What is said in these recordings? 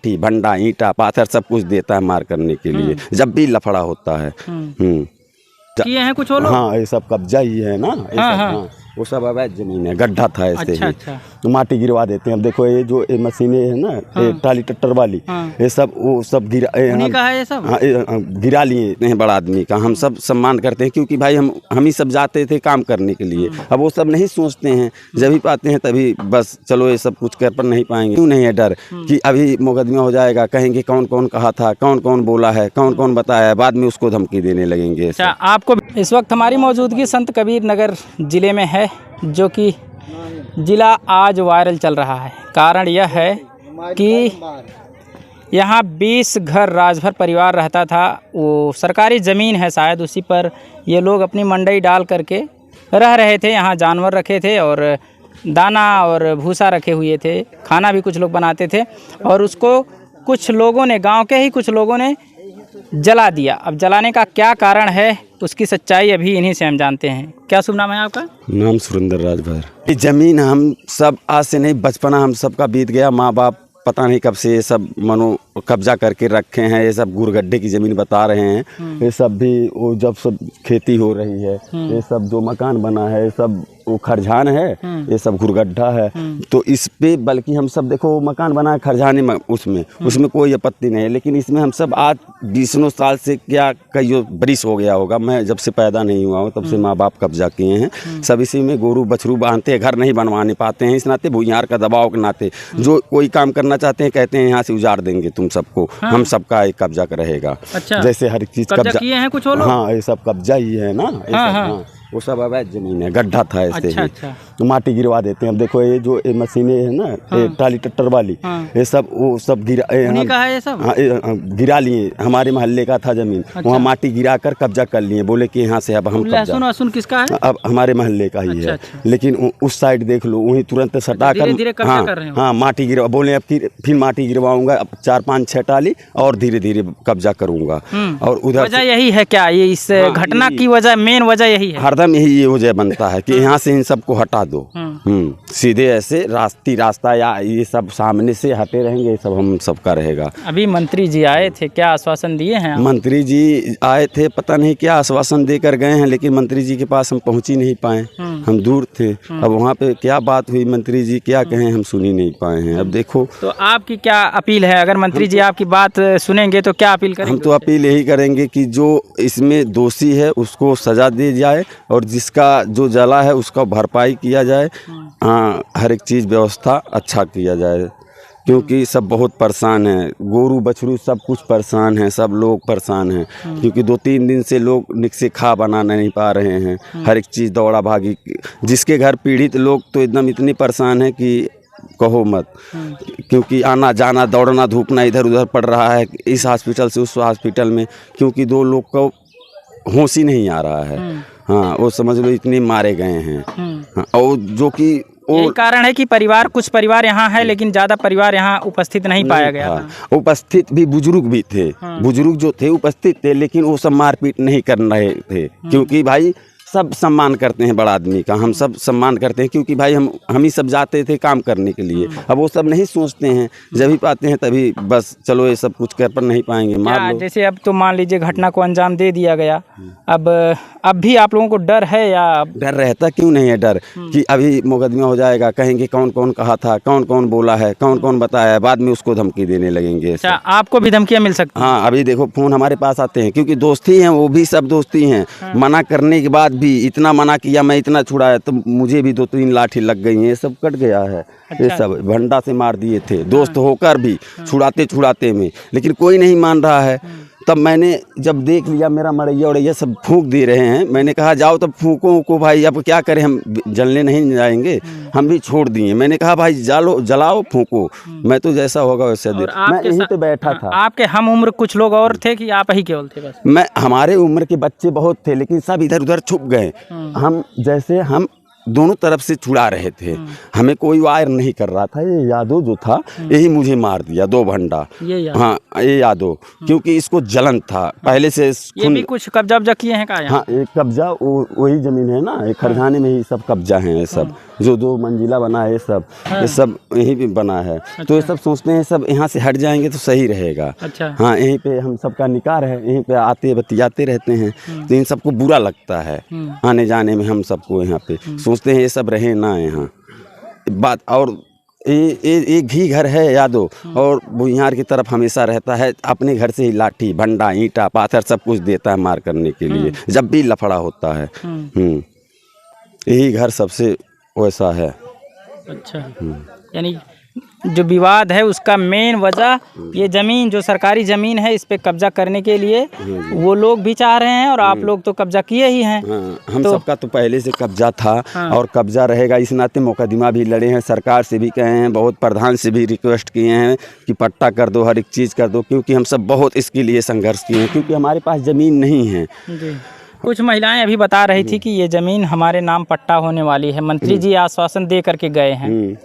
लाठी भंडा ईंटा पाथर सब कुछ देता है मार करने के लिए जब भी लफड़ा होता है। किए हैं कुछ वो लोग? हाँ ये सब कब्जा ही है ना, ये सब, हाँ वो सब अवैध जमीन है, गड्ढा था ऐसे ही। अच्छा। तो माटी गिरवा देते हैं। अब देखो ये जो ये मशीनें है ना, ये टाली ट्रैक्टर वाली, ये सब वो सब उन्हीं का है ये सब? हाँ गिरा लिए हैं बड़ा आदमी का। हम सब सम्मान करते हैं क्योंकि भाई हम ही सब जाते थे काम करने के लिए। अब वो सब नहीं सोचते हैं, जब भी पाते हैं तभी बस चलो ये सब कुछ कर पर नहीं पाएंगे। क्यों नहीं है डर कि अभी मुकदमा हो जाएगा, कहेंगे कौन कौन कहा था, कौन कौन बोला है, कौन कौन बताया है, बाद में उसको धमकी देने लगेंगे। अच्छा, आपको इस वक्त हमारी मौजूदगी संत कबीर नगर जिले में है, जो कि जिला आज वायरल चल रहा है। कारण यह है कि यहाँ 20 घर राजभर परिवार रहता था। वो सरकारी ज़मीन है शायद, उसी पर ये लोग अपनी मंडई डाल करके रह रहे थे। यहाँ जानवर रखे थे और दाना और भूसा रखे हुए थे, खाना भी कुछ लोग बनाते थे और उसको कुछ लोगों ने, गांव के ही कुछ लोगों ने जला दिया। अब जलाने का क्या कारण है, उसकी सच्चाई अभी इन्हीं से हम जानते हैं। क्या शुभ नाम है आपका? नाम सुरेंद्र राजभर। ये जमीन हम सब आज से नहीं, बचपना हम सबका बीत गया। माँ बाप पता नहीं कब से ये सब मनो कब्जा करके रखे हैं। ये सब गुरगड्ढे की ज़मीन बता रहे हैं। ये सब भी वो जब सब खेती हो रही है, ये सब जो मकान बना है, ये सब वो खरझान है, ये सब गुरगड्ढा है। तो इस पे बल्कि हम सब देखो मकान बना है खरझाने में, उसमें कोई आपत्ति नहीं है। लेकिन इसमें हम सब आज 20 साल से, क्या कई बरिस हो गया होगा, मैं जब से पैदा नहीं हुआ हूँ तब से माँ बाप कब्जा किए हैं। सब इसी में गोरू बछरू बांधते हैं, घर नहीं बनवाने पाते हैं इस नाते, भूमिहार का दबाव के नाते। जो कोई काम करना चाहते हैं कहते हैं यहाँ से उजाड़ देंगे तुम सबको, हम सबका एक कब्जा रहेगा। अच्छा। जैसे हर एक चीज कब्जा किए हैं कुछ वो लोग? हाँ ये सब कब्जा ही है ना, वो सब अवैध जमीन है, गड्ढा था ऐसे ही। तो माटी गिरवा देते हैं। अब देखो ये जो ये मशीनें है ना, ये टाली ट्रैक्टर वाली, ये सब वो सब उन्हीं का है ये सब? गिरा लिए। हमारे मोहल्ले का था जमीन, वहाँ माटी गिरा कर कब्जा कर लिए, बोले कि यहाँ से अब हम लहसुन किसका है? अब हमारे मोहल्ले का ही है। लेकिन उस साइड देख लो, वहीं तुरंत सटा कर हाँ माटी गिरवा, बोले अब फिर माटी गिरवाऊंगा, 4 5 6 टाली और धीरे धीरे कब्जा करूंगा। और उधर वजह यही है क्या, ये इस घटना की वजह, मेन वजह यही है? हरदम यही ये वजह बनता है कि यहाँ से इन सबको हटा दो। सीधे ऐसे रास्ता या ये सब सामने से हटे रहेंगे, ये सब हम सबका रहेगा। अभी मंत्री जी आए थे, क्या आश्वासन दिए हैं? मंत्री जी आए थे, पता नहीं क्या आश्वासन देकर गए हैं, लेकिन मंत्री जी के पास हम पहुँच ही नहीं पाए, हम दूर थे। अब वहाँ पे क्या बात हुई, मंत्री जी क्या कहें हम सुन ही नहीं पाए हैं। अब देखो तो आपकी क्या अपील है? अगर मंत्री जी आपकी बात सुनेंगे तो क्या अपील करेंगे? हम तो अपील यही करेंगे कि जो इसमें दोषी है उसको सजा दी जाए और जिसका जो जला है उसका भरपाई किया जाए। हाँ हर एक चीज़ व्यवस्था अच्छा किया जाए, क्योंकि सब बहुत परेशान हैं, गोरू बछरू सब कुछ परेशान हैं, सब लोग परेशान हैं। क्योंकि 2-3 दिन से लोग निक से खा बना नहीं पा रहे हैं, हर एक चीज़ दौड़ा भागी। जिसके घर पीड़ित लोग तो एकदम इतने परेशान हैं कि कहो मत, क्योंकि आना जाना दौड़ना धूपना इधर उधर पड़ रहा है, इस हॉस्पिटल से उस हॉस्पिटल में, क्योंकि 2 लोग को होश ही नहीं आ रहा है। हाँ वो समझ लो इतने मारे गए हैं। हाँ, और जो कि यही कारण है कि कुछ परिवार यहाँ है, लेकिन ज़्यादा परिवार यहाँ उपस्थित नहीं पाया गया। उपस्थित भी बुजुर्ग भी थे, बुजुर्ग जो थे उपस्थित थे, लेकिन वो सब मारपीट नहीं कर रहे थे, क्योंकि भाई सब सम्मान करते हैं बड़ा आदमी का, हम सब सम्मान करते हैं क्योंकि भाई हम ही सब जाते थे काम करने के लिए। अब वो सब नहीं सोचते हैं, जब भी पाते हैं तभी बस चलो ये सब कुछ कर पर नहीं पाएंगे, मार लो। जैसे अब तो मान लीजिए घटना को अंजाम दे दिया गया, अब भी आप लोगों को डर है या? डर रहता क्यों नहीं है, डर कि अभी मुकदमा हो जाएगा, कहेंगे कौन कौन कहा था, कौन कौन बोला है, कौन कौन बताया है, बाद में उसको धमकी देने लगेंगे। अच्छा, आपको भी धमकियाँ मिल सकती? हाँ अभी देखो फोन हमारे पास आते हैं, क्योंकि दोस्ती हैं, वो भी सब दोस्ती हैं। मना करने के बाद भी इतना मना किया, मैं इतना छुड़ाया तो मुझे भी 2-3 लाठी लग गई हैं, ये सब कट गया है। ये सब भंडा से मार दिए थे, दोस्त होकर भी छुड़ाते में, लेकिन कोई नहीं मान रहा है। तब मैंने जब देख लिया मेरा मरैया उड़ैया सब फूंक दे रहे हैं, मैंने कहा जाओ तब फूंको को भाई, अब क्या करें, हम जलने नहीं जाएंगे, हम भी छोड़ दिए। मैंने कहा भाई जलाओ फूंको, मैं तो जैसा होगा वैसे दे। मैं यहीं पे बैठा था। आपके हम उम्र कुछ लोग और थे कि आप ही केवल थे बस? हमारे उम्र के बच्चे बहुत थे, लेकिन सब इधर उधर छुप गए। हम दोनों तरफ से छुड़ा रहे थे। हमें कोई वायर नहीं कर रहा था। ये यादव जो था यही मुझे मार दिया 2 भंडा। हाँ ये यादव, क्योंकि इसको जलन था पहले से। ये भी कुछ कब्जा किए हैं का? हाँ एक कब्जा वही जमीन है ना, एक खरगाने में ही सब कब्जा है। ये सब जो 2 मंजिला बना है ये सब यहीं पे बना है। तो ये सब सोचते हैं सब यहाँ से हट जाएंगे तो सही रहेगा। अच्छा। हाँ यहीं पे हम सबका निकाह है, यहीं पे आते बतियाते रहते हैं। तो इन सबको बुरा लगता है आने जाने में। हम सबको यहाँ पे सोचते हैं ये सब रहे ना यहाँ बात। और एक ही घर है यादव, और बुनियार की तरफ हमेशा रहता है। अपने घर से ही लाठी भंडा ईंटा पाथर सब कुछ देता है मार करने के लिए जब भी लफड़ा होता है। यही घर सबसे वैसा है। अच्छा, यानी जो विवाद है उसका मेन वजह ये ज़मीन, जो सरकारी ज़मीन है, इस पे कब्जा करने के लिए वो लोग भी चाह रहे हैं और आप लोग तो कब्जा किए ही हैं। हम सबका तो पहले से कब्जा था और कब्जा रहेगा। इस नाते मुकदमा भी लड़े हैं, सरकार से भी कहे हैं, बहुत प्रधान से भी रिक्वेस्ट किए हैं कि पट्टा कर दो, हर एक चीज़ कर दो, क्योंकि हम सब बहुत इसके लिए संघर्ष किए हैं, क्योंकि हमारे पास ज़मीन नहीं है। कुछ महिलाएं अभी बता रही थी कि ये ज़मीन हमारे नाम पट्टा होने वाली है, मंत्री जी आश्वासन दे करके गए हैं।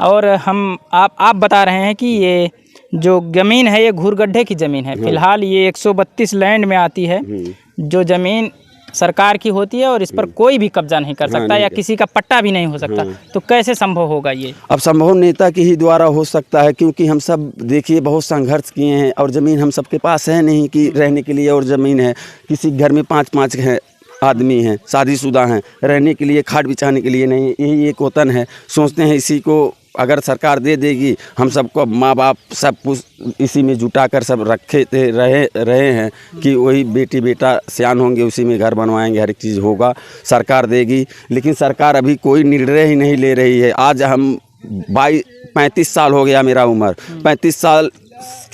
और आप बता रहे हैं कि ये जो ज़मीन है ये घूरगड्ढे की ज़मीन है। फिलहाल ये 132 लैंड में आती है, जो ज़मीन सरकार की होती है और इस पर कोई भी कब्जा नहीं कर सकता या किसी का पट्टा भी नहीं हो सकता। तो कैसे संभव होगा ये? अब संभव नेता के ही द्वारा हो सकता है, क्योंकि हम सब देखिए बहुत संघर्ष किए हैं और ज़मीन हम सबके पास है नहीं कि रहने के लिए। और ज़मीन है किसी घर में 5-5 है आदमी हैं, शादीशुदा हैं, रहने के लिए खाट बिछाने के लिए नहीं। यही एक वतन है। सोचते हैं इसी को अगर सरकार दे देगी, हम सबको माँ बाप सब कुछ इसी में जुटा कर सब रहे हैं कि वही बेटी बेटा सियान होंगे, उसी में घर बनवाएंगे, हर एक चीज़ होगा, सरकार देगी। लेकिन सरकार अभी कोई निर्णय ही नहीं ले रही है। आज हम 35 साल हो गया मेरा उम्र, 35 साल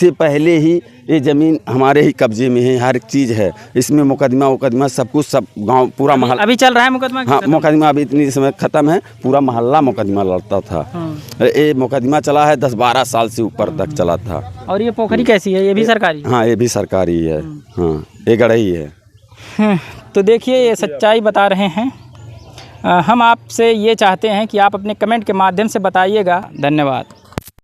से पहले ही ये ज़मीन हमारे ही कब्जे में है, हर एक चीज़ है इसमें। मुकदमा सब कुछ, सब गांव पूरा मोहल्ला अभी चल रहा है मुकदमा? हाँ मुकदमा अभी इतनी समय ख़त्म है, पूरा मोहल्ला मुकदमा लड़ता था। ये मुकदमा चला है 10-12 साल से ऊपर तक चला था। और ये पोखरी कैसी है? ये भी सरकारी? हाँ ये भी सरकारी है। हाँ ये गढ़ई है। तो देखिए ये सच्चाई बता रहे हैं। हम आपसे ये चाहते हैं कि आप अपने कमेंट के माध्यम से बताइएगा। धन्यवाद।